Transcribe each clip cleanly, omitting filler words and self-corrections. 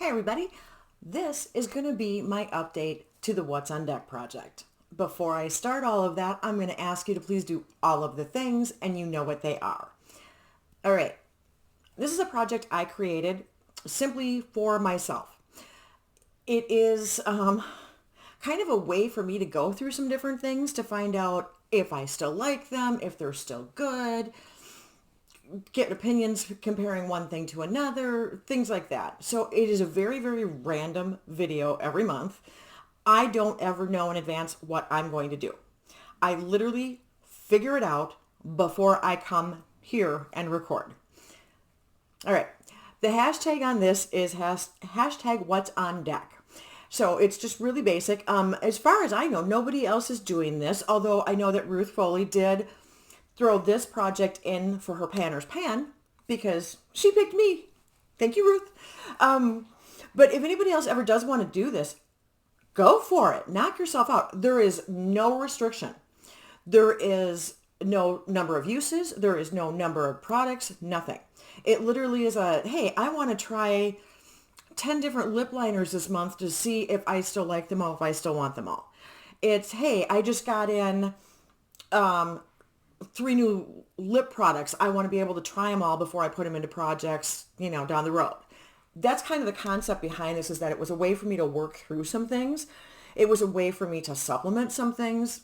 Hey everybody, this is going to be my update to the What's on Deck project. Before I start all of that, I'm going to ask you to please do all of the things and you know what they are. All right, this is a project I created simply for myself. It is kind of a way for me to go through some different things to find out if I still like them, if they're still good, get opinions comparing one thing to another, things like that. So it is a very, very random video every month. I don't ever know in advance what I'm going to do. I literally figure it out before I come here and record. All right. The hashtag on this is hashtag what's on deck. So it's just really basic. As far as I know, nobody else is doing this, although I know that Ruth Foley did throw this project in for her Panner's Pan because she picked me. Thank you, Ruth. But if anybody else ever does want to do this, go for it. Knock yourself out. There is no restriction. There is no number of uses. There is no number of products, nothing. It literally is hey, I want to try 10 different lip liners this month to see if I still like them all, if I still want them all. It's, hey, I just got in 3 new lip products. I want to be able to try them all before I put them into projects, down the road. That's kind of the concept behind this, is that it was a way for me to work through some things. It was a way for me to supplement some things,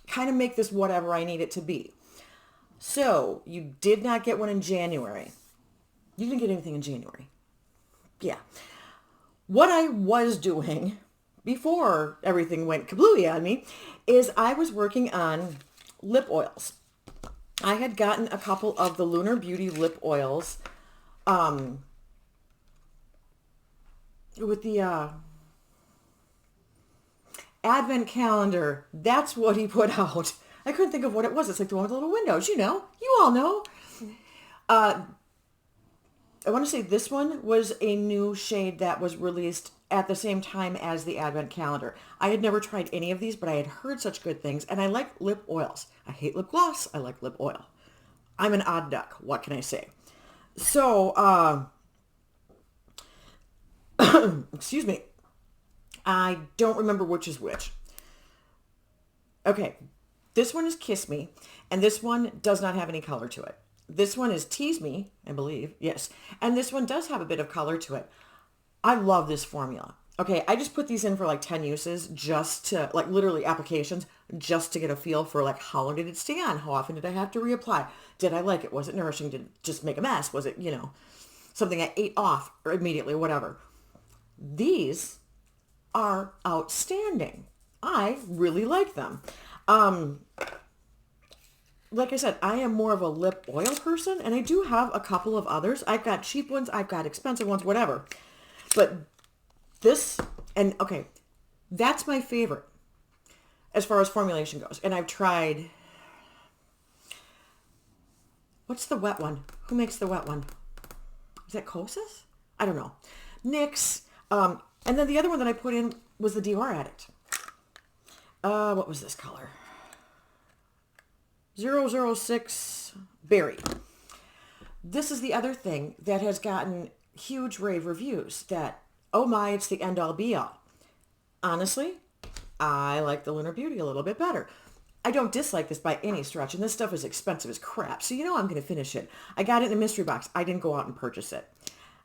kind of make this whatever I need it to be. So you did not get one in January. You didn't get anything in January. Yeah. What I was doing before everything went kablooey on me is I was working on lip oils. I had gotten a couple of the Lunar Beauty lip oils with the advent calendar. That's what he put out. I couldn't think of what it was. It's like the one with the little windows, you all know. I want to say this one was a new shade that was released at the same time as the advent calendar. I had never tried any of these, but I had heard such good things, and I like lip oils. I hate lip gloss. I like lip oil. I'm an odd duck. What can I say? So, excuse me. I don't remember which is which. Okay. This one is Kiss Me, and this one does not have any color to it. This one is Tease Me, I believe. Yes. And this one does have a bit of color to it. I love this formula. Okay, I just put these in for like 10 uses, just to, like, literally applications, just to get a feel for, like, how long did it stay on? How often did I have to reapply? Did I like it? Was it nourishing? Did it just make a mess? Was it, something I ate off or immediately, whatever? These are outstanding. I really like them. Like I said, I am more of a lip oil person, and I do have a couple of others. I've got cheap ones, I've got expensive ones, whatever. But this, and okay, that's my favorite as far as formulation goes. And I've tried, what's the wet one? Who makes the wet one? Is that Kosas? I don't know. NYX. And then the other one that I put in was the Dior Addict. What was this color? 006 Berry. This is the other thing that has gotten huge rave reviews, that, oh my, it's the end all be all. Honestly, I like the Lunar Beauty a little bit better. I don't dislike this by any stretch, and this stuff is expensive as crap, so I'm going to finish it. I got it in a mystery box. I didn't go out and purchase it.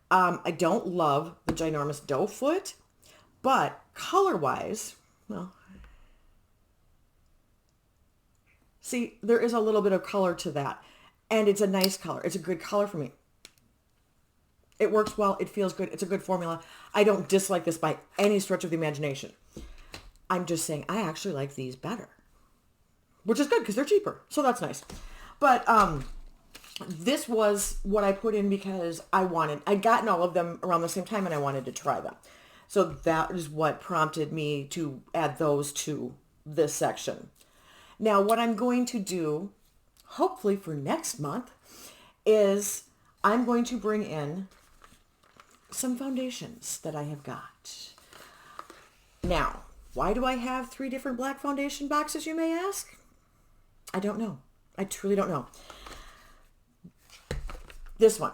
I don't love the ginormous doe foot, but color-wise, well, see, there is a little bit of color to that, and it's a nice color. It's a good color for me. It works well. It feels good. It's a good formula. I don't dislike this by any stretch of the imagination. I'm just saying I actually like these better, which is good because they're cheaper. So that's nice. But this was what I put in because I'd gotten all of them around the same time and I wanted to try them. So that is what prompted me to add those to this section. Now, what I'm going to do, hopefully for next month, is I'm going to bring in some foundations that I have got. Now, why do I have 3 different black foundation boxes, you may ask? I don't know. I truly don't know. This one.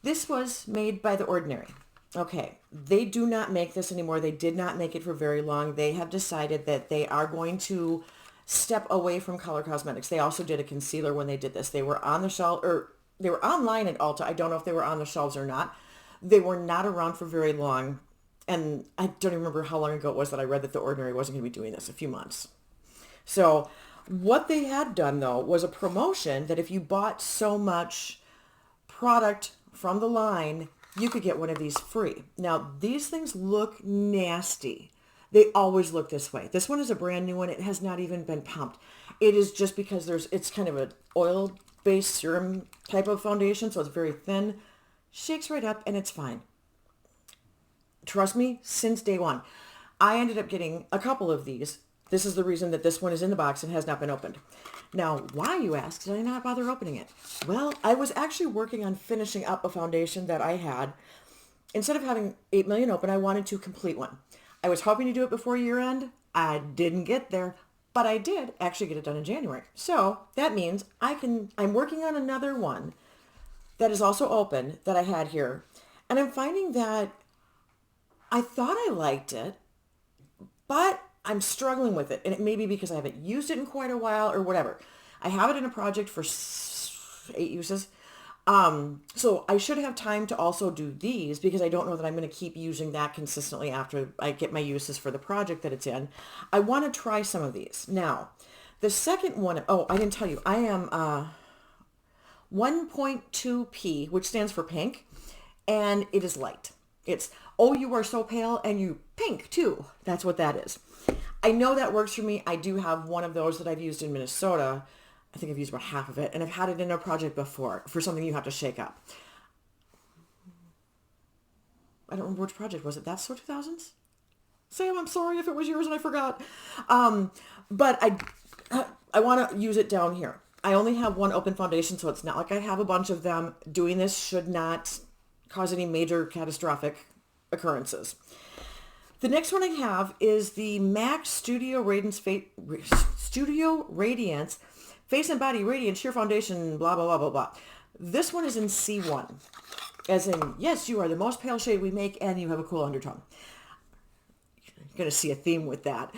This was made by The Ordinary. Okay, they do not make this anymore. They did not make it for very long. They have decided that they are going to step away from color cosmetics. They also did a concealer when they did this. They were on the shelf, or they were online at Ulta. I don't know if they were on the shelves or not. They were not around for very long. And I don't even remember how long ago it was that I read that The Ordinary wasn't going to be doing this, a few months. So what they had done though was a promotion that if you bought so much product from the line, you could get one of these free. Now, these things look nasty. They always look this way. This one is a brand new one. It has not even been pumped. It is just because it's kind of an oil-based serum type of foundation, so it's very thin. Shakes right up and it's fine. Trust me, since day one. I ended up getting a couple of these. This is the reason that this one is in the box and has not been opened. Now, why, you ask, did I not bother opening it? Well, I was actually working on finishing up a foundation that I had. Instead of having 8 million open, I wanted to complete one. I was hoping to do it before year end. I didn't get there, but I did actually get it done in January. So that means I'm working on another one that is also open that I had here. And I'm finding that I thought I liked it, but I'm struggling with it. And it may be because I haven't used it in quite a while or whatever. I have it in a project for 8 uses. So I should have time to also do these because I don't know that I'm going to keep using that consistently after I get my uses for the project that it's in. I want to try some of these. Now, the second one, oh, I didn't tell you, I am 1.2p, which stands for pink, and it is light. It's, oh, you are so pale and you pink too. That's what that is. I know that works for me. I do have one of those that I've used in Minnesota. I think I've used about half of it, and I've had it in a project before for something you have to shake up. I don't remember which project was it. That's so 2000s? Sam, I'm sorry if it was yours and I forgot. But I want to use it down here. I only have one open foundation, so it's not like I have a bunch of them. Doing this should not cause any major catastrophic occurrences. The next one I have is the MAC Studio Radiance Face and Body Radiant Sheer Foundation, blah, blah, blah, blah, blah. This one is in C1. As in, yes, you are the most pale shade we make and you have a cool undertone. You're going to see a theme with that.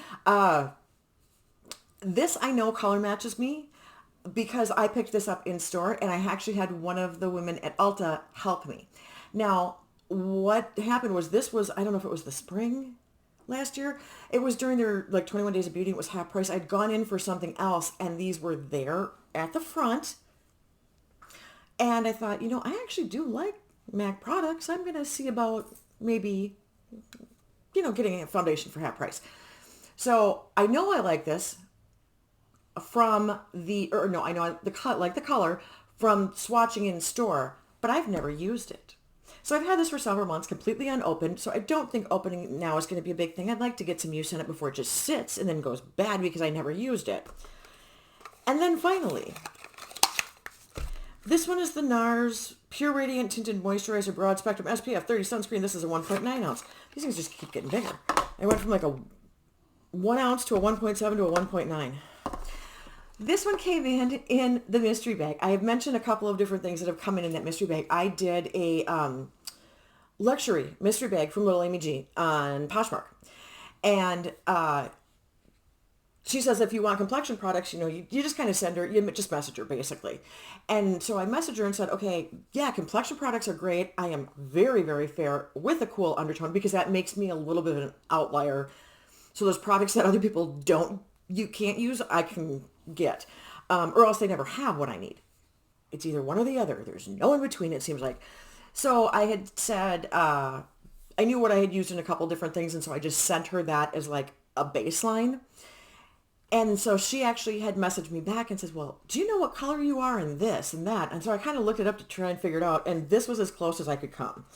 This I know color matches me because I picked this up in store and I actually had one of the women at Ulta help me. Now, what happened was I don't know if it was the spring last year. It was during their 21 Days of Beauty. It was half price. I'd gone in for something else and these were there at the front. And I thought, I actually do like MAC products. I'm going to see about maybe, getting a foundation for half price. So I know I like this from I know the color from swatching in store, but I've never used it. So I've had this for several months completely unopened, so I don't think opening it now is going to be a big thing. I'd like to get some use in it before it just sits and then goes bad because I never used it. And then finally, this one is the NARS Pure Radiant Tinted Moisturizer Broad Spectrum SPF 30 Sunscreen. This is a 1.9 ounce. These things just keep getting bigger. I went from a 1 ounce to a 1.7 to a 1.9. This one came in the mystery bag. I have mentioned a couple of different things that have come in that mystery bag. I did a luxury mystery bag from Little Amy G on Poshmark. And she says if you want complexion products, you just kind of send her, you just message her basically. And so I messaged her and said, okay, yeah, complexion products are great. I am very, very fair with a cool undertone because that makes me a little bit of an outlier. So those products that other people you can't use, I can get, or else they never have what I need. It's either one or the other. There's no in between, it seems like. So I had said, I knew what I had used in a couple different things, and so I just sent her that as a baseline. And so she actually had messaged me back and says, well, do you know what color you are in this and that? And so I kind of looked it up to try and figure it out, and this was as close as I could come.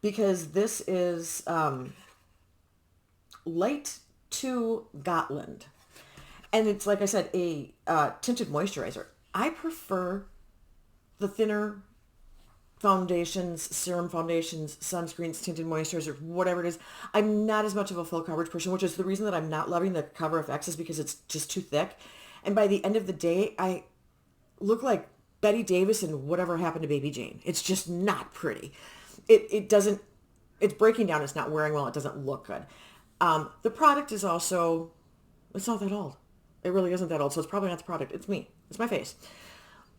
Because this is light to Gotland. And it's, like I said, a tinted moisturizer. I prefer the thinner foundations, serum foundations, sunscreens, tinted moisturizers, whatever it is. I'm not as much of a full coverage person, which is the reason that I'm not loving the Cover FX is because it's just too thick. And by the end of the day, I look like Betty Davis and whatever happened to Baby Jane. It's just not pretty. It doesn't it's breaking down. It's not wearing well. It doesn't look good. The product is also, it's not that old. It really isn't that old. So it's probably not the product. It's me. It's my face.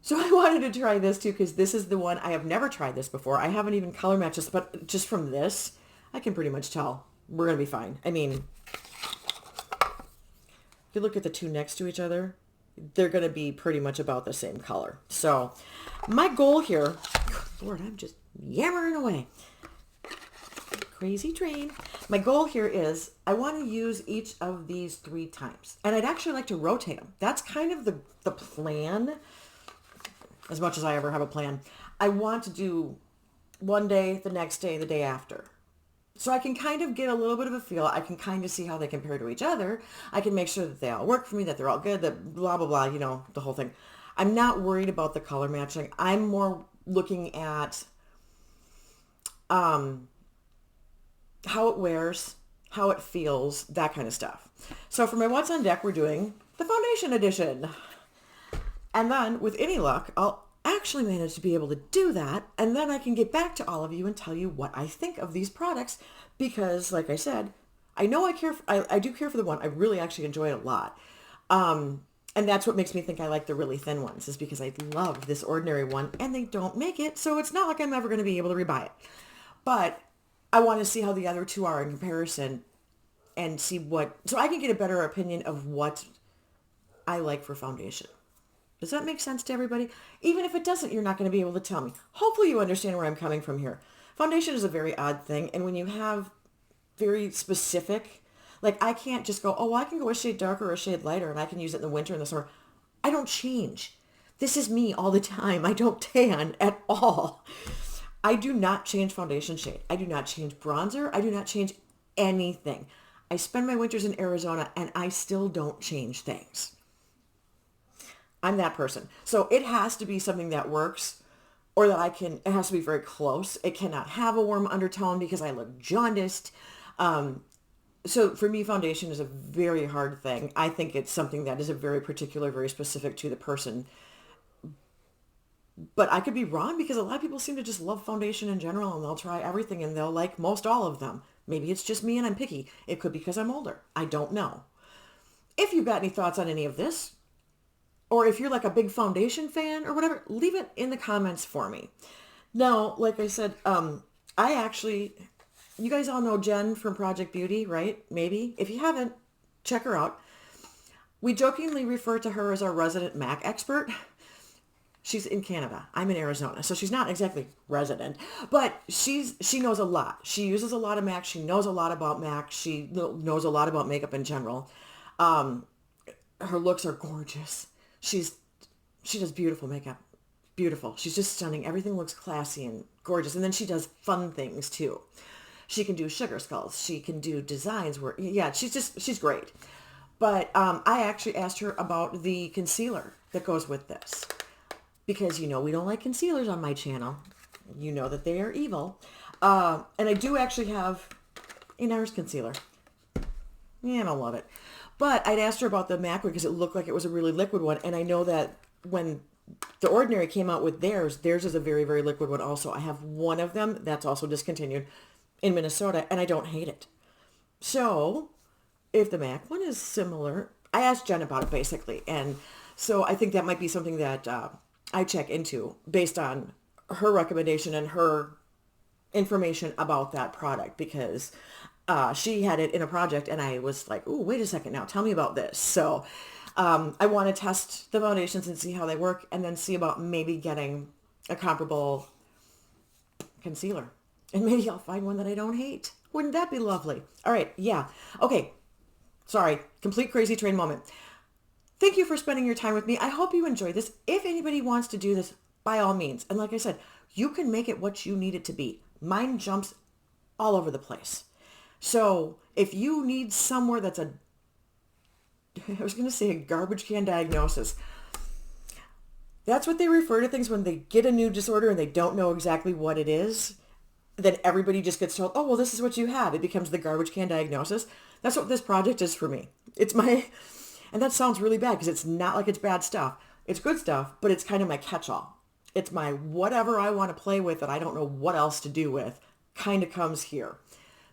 So I wanted to try this too because this is the one. I have never tried this before. I haven't even color matched this, but just from this, I can pretty much tell we're going to be fine. I mean, if you look at the two next to each other, they're going to be pretty much about the same color. So my goal here, Lord, I'm just yammering away. Crazy train. My goal here is I want to use each of these 3 times. And I'd actually like to rotate them. That's kind of the plan, as much as I ever have a plan. I want to do one day, the next day, the day after. So I can kind of get a little bit of a feel. I can kind of see how they compare to each other. I can make sure that they all work for me, that they're all good, that blah, blah, blah, you know, the whole thing. I'm not worried about the color matching. I'm more looking at how it wears, how it feels, that kind of stuff. So for my What's on Deck, we're doing the foundation edition. And then with any luck, I'll actually manage to be able to do that. And then I can get back to all of you and tell you what I think of these products. Because like I said, I know I do care for the one. I really actually enjoy it a lot. And that's what makes me think I like the really thin ones, is because I love this ordinary one and they don't make it. So it's not like I'm ever going to be able to rebuy it. But I want to see how the other two are in comparison and see so I can get a better opinion of what I like for foundation. Does that make sense to everybody? Even if it doesn't, you're not going to be able to tell me. Hopefully you understand where I'm coming from here. Foundation is a very odd thing. And when you have very specific, like I can't just go, oh, well, I can go a shade darker or a shade lighter and I can use it in the winter and the summer. I don't change. This is me all the time. I don't tan at all. I do not change foundation shade. I do not change bronzer. I do not change anything. I spend my winters in Arizona and I still don't change things. I'm that person. So it has to be something that works, or that it has to be very close. It cannot have a warm undertone because I look jaundiced. So for me, foundation is a very hard thing. I think it's something that is a very particular, very specific to the person. But I could be wrong because a lot of people seem to just love foundation in general and they'll try everything and they'll like most all of them. Maybe it's just me and I'm picky. It could be because I'm older. I don't know. If you've got any thoughts on any of this, or if you're like a big foundation fan or whatever, leave it in the comments for me. Now, like I said, you guys all know Jen from Project Beauty, right? Maybe. If you haven't, check her out. We jokingly refer to her as our resident Mac expert. She's in Canada. I'm in Arizona, so she's not exactly resident, but she knows a lot. She uses a lot of Mac. She knows a lot about Mac. She knows a lot about makeup in general. Her looks are gorgeous. She does beautiful makeup. Beautiful. She's just stunning. Everything looks classy and gorgeous. And then she does fun things too. She can do sugar skulls. She can do designs where, yeah, she's great. But I actually asked her about the concealer that goes with this. Because, we don't like concealers on my channel. You know that they are evil. And I do actually have a NARS concealer. Yeah, I don't love it. But I'd asked her about the MAC one because it looked like it was a really liquid one. And I know that when The Ordinary came out with theirs is a very, very liquid one also. I have one of them that's also discontinued in Minnesota, and I don't hate it. So if the MAC one is similar, I asked Jen about it basically. And so I think that might be something that I check into based on her recommendation and her information about that product, because she had it in a project and I was like, oh, wait a second now, tell me about this. So I want to test the foundations and see how they work, and then see about maybe getting a comparable concealer. And maybe I'll find one that I don't hate. Wouldn't that be lovely? All right. Yeah. Okay. Sorry. Complete crazy train moment. Thank you for spending your time with me. I hope you enjoyed this. If anybody wants to do this, by all means. And like I said, you can make it what you need it to be. Mine jumps all over the place. So if you need somewhere that's I was going to say a garbage can diagnosis. That's what they refer to things when they get a new disorder and they don't know exactly what it is. Then everybody just gets told, oh, well, this is what you have. It becomes the garbage can diagnosis. That's what this project is for me. And that sounds really bad because it's not like it's bad stuff. It's good stuff, but it's kind of my catch-all. It's my whatever I want to play with that I don't know what else to do with kind of comes here.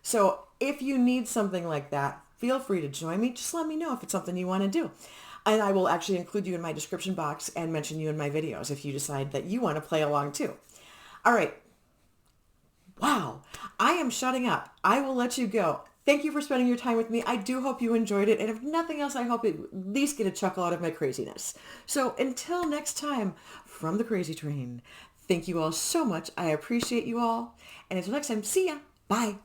So if you need something like that, feel free to join me. Just let me know if it's something you want to do. And I will actually include you in my description box and mention you in my videos if you decide that you want to play along too. All right. Wow. I am shutting up. I will let you go. Thank you for spending your time with me. I do hope you enjoyed it. And if nothing else, I hope you at least get a chuckle out of my craziness. So until next time, from the Crazy Train, thank you all so much. I appreciate you all. And until next time, see ya. Bye.